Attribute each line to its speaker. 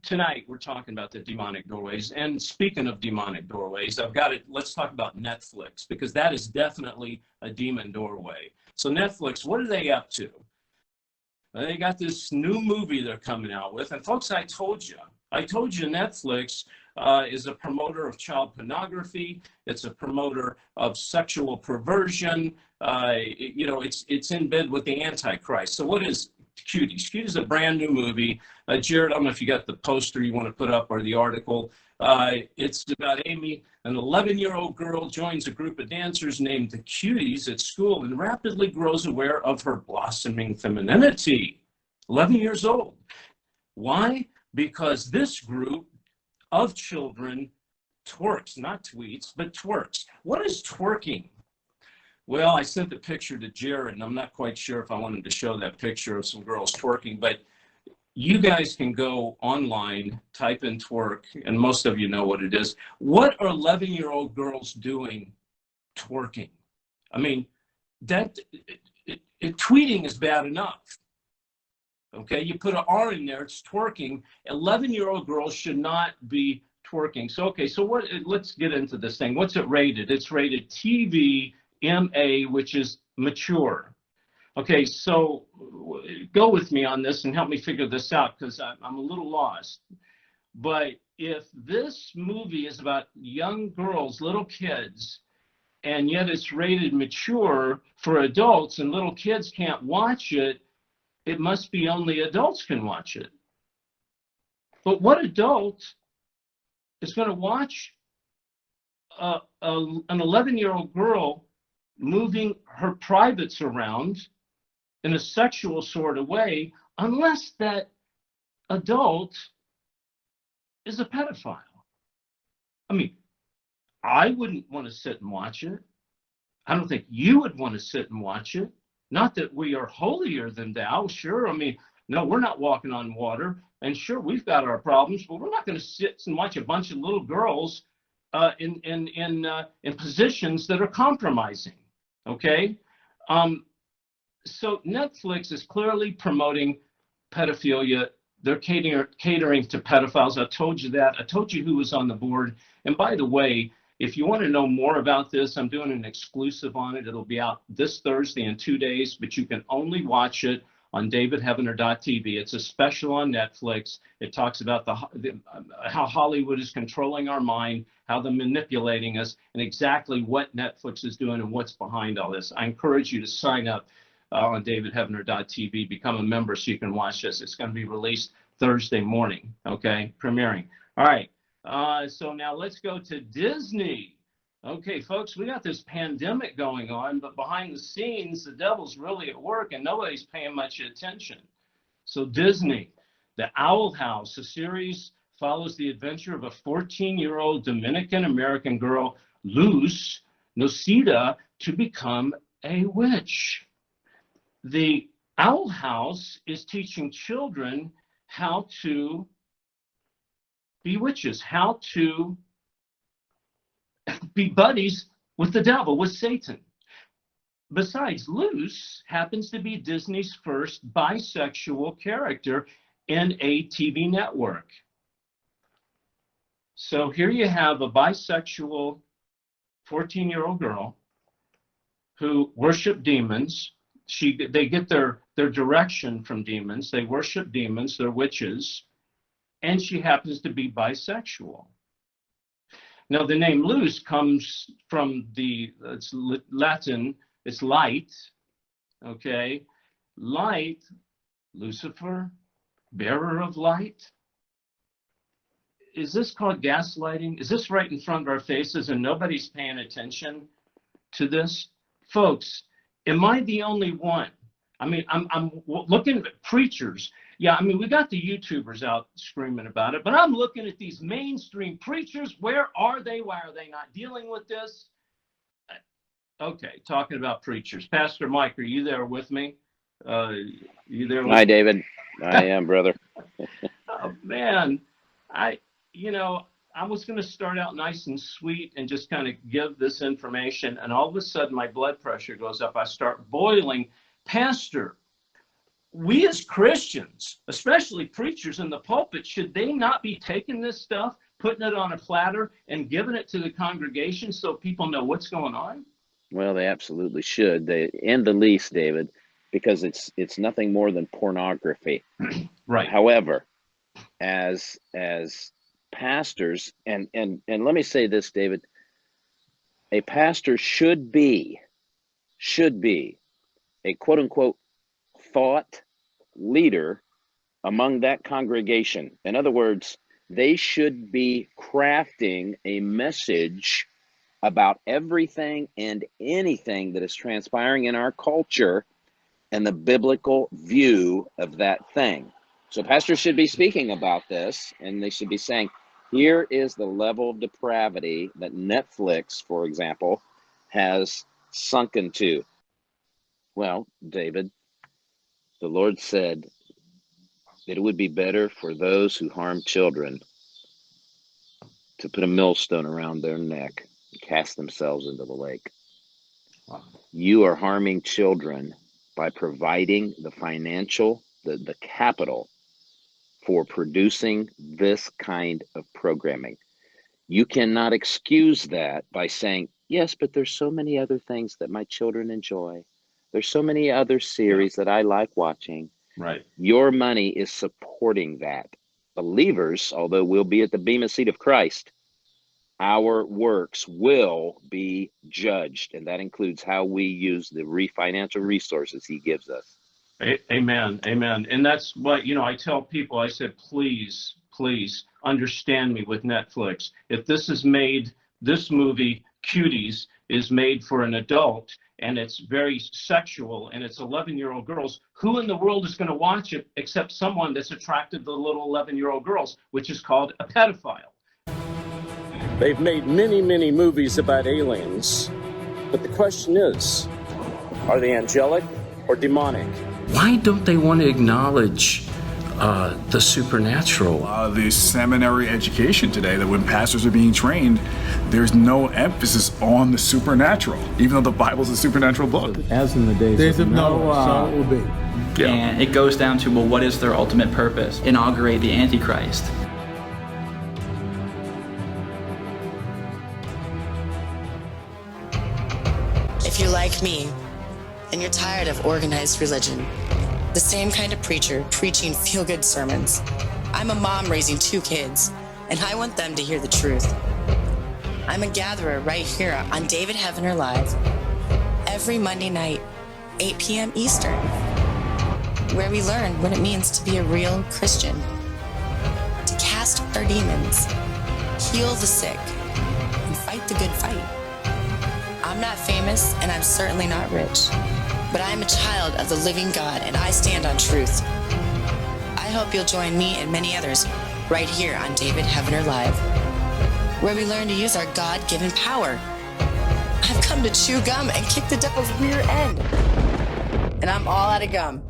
Speaker 1: tonight we're talking about the demonic doorways. And speaking of demonic doorways, I've got it. Let's talk about Netflix, because that is definitely a demon doorway. So Netflix, what are they up to? They got this new movie they're coming out with. And folks, I told you Netflix is a promoter of child pornography. It's a promoter of sexual perversion. It's in bed with the Antichrist. So what is Cuties? Cuties is a brand new movie. Jared, I don't know if you got the poster you want to put up or the article. It's about Amy, an 11-year-old girl joins a group of dancers named the Cuties at school and rapidly grows aware of her blossoming femininity. 11 years old. Why? Because this group of children twerks, not tweets, but twerks. What is twerking? Well, I sent the picture to Jared, and I'm not quite sure if I wanted to show that picture of some girls twerking, but you guys can go online, type in twerk, and most of you know what it is. What are 11-year-old girls doing twerking? I mean, tweeting is bad enough. Okay, you put an R in there, it's twerking. 11-year-old girls should not be twerking. So, okay, so let's get into this thing. What's it rated? It's rated TV MA, which is mature. Okay, so go with me on this and help me figure this out, because I'm a little lost. But if this movie is about young girls, little kids, and yet it's rated mature for adults and little kids can't watch it, it must be only adults can watch it. But what adult is going to watch an 11-year-old girl moving her privates around in a sexual sort of way, unless that adult is a pedophile? I mean, I wouldn't want to sit and watch it. I don't think you would want to sit and watch it. Not that we are holier than thou, sure. I mean, no, we're not walking on water. And sure, we've got our problems, but we're not going to sit and watch a bunch of little girls in positions that are compromising. Okay, so Netflix is clearly promoting pedophilia. They're catering to pedophiles. I told you that. I told you who was on the board. And by the way, if you want to know more about this, I'm doing an exclusive on it. It'll be out this Thursday in 2 days, but you can only watch it on davidheavener.tv. It's a special on Netflix. It talks about how Hollywood is controlling our mind, how they're manipulating us, and exactly what Netflix is doing and what's behind all this. I encourage you to sign up on davidheavener.tv, become a member so you can watch this. It's going to be released Thursday morning, okay, premiering. All right, so now let's go to Disney. Okay, folks, we got this pandemic going on, but behind the scenes, the devil's really at work and nobody's paying much attention. So Disney, The Owl House, a series follows the adventure of a 14-year-old Dominican-American girl, Luz Nocida, to become a witch. The Owl House is teaching children how to be witches, how to be buddies with the devil, with Satan. Besides, Luz happens to be Disney's first bisexual character in a TV network. So here you have a bisexual 14-year-old girl who worship demons. They get their direction from demons. They worship demons. They're witches. And she happens to be bisexual. Now, the name Luz comes from it's Latin, it's light, okay? Light, Lucifer, bearer of light. Is this called gaslighting? Is this right in front of our faces and nobody's paying attention to this? Folks, am I the only one? I mean, I'm looking at preachers. Yeah, I mean, we got the YouTubers out screaming about it, but I'm looking at these mainstream preachers. Where are they? Why are they not dealing with this? Okay, talking about preachers. Pastor Mike, are you there with me? You there with me?
Speaker 2: Hi, David. I am, brother.
Speaker 1: Oh, man. I was going to start out nice and sweet and just kind of give this information, and all of a sudden my blood pressure goes up. I start boiling. Pastor, we as Christians, especially preachers in the pulpit, should they not be taking this stuff, putting it on a platter, and giving it to the congregation so people know what's going on?
Speaker 2: Well, they absolutely should. They, in the least, David, because it's nothing more than pornography.
Speaker 1: Right.
Speaker 2: However, as pastors, and let me say this, David, a pastor should be a quote unquote thought leader among that congregation. In other words, they should be crafting a message about everything and anything that is transpiring in our culture and the biblical view of that thing. So pastors should be speaking about this, and they should be saying, here is the level of depravity that Netflix, for example, has sunken to. Well, David, the Lord said that it would be better for those who harm children to put a millstone around their neck and cast themselves into the lake.
Speaker 1: Wow.
Speaker 2: You are harming children by providing the financial, the capital for producing this kind of programming. You cannot excuse that by saying, yes, but there's so many other things that my children enjoy. There's so many other series that I like watching.
Speaker 1: Right.
Speaker 2: Your money is supporting that. Believers, although we'll be at the bema seat of Christ, our works will be judged, and that includes how we use the financial resources he gives us.
Speaker 1: Amen. Amen. And that's what, I tell people, I said, please understand me with Netflix. If this movie, Cuties, is made for an adult, and it's very sexual, and it's 11-year-old girls, who in the world is going to watch it except someone that's attracted to little 11-year-old girls, which is called a pedophile.
Speaker 3: They've made many, many movies about aliens, but the question is, are they angelic or demonic?
Speaker 4: Why don't they want to acknowledge the supernatural?
Speaker 5: A lot of the seminary education today, that when pastors are being trained, there's no emphasis on the supernatural, even though the Bible's a supernatural book.
Speaker 6: As in the days of Noah, so it will be.
Speaker 7: Yeah. And it goes down to, well, what is their ultimate purpose? Inaugurate the Antichrist.
Speaker 8: If you're like me, and you're tired of organized religion, the same kind of preacher preaching feel-good sermons. I'm a mom raising 2 kids, and I want them to hear the truth. I'm a gatherer right here on David Heavener Live, every Monday night, 8 p.m. Eastern, where we learn what it means to be a real Christian, to cast our demons, heal the sick, and fight the good fight. I'm not famous, and I'm certainly not rich, but I am a child of the living God, and I stand on truth. I hope you'll join me and many others right here on David Heavener Live, where we learn to use our God-given power. I've come to chew gum and kick the devil's rear end, and I'm all out of gum.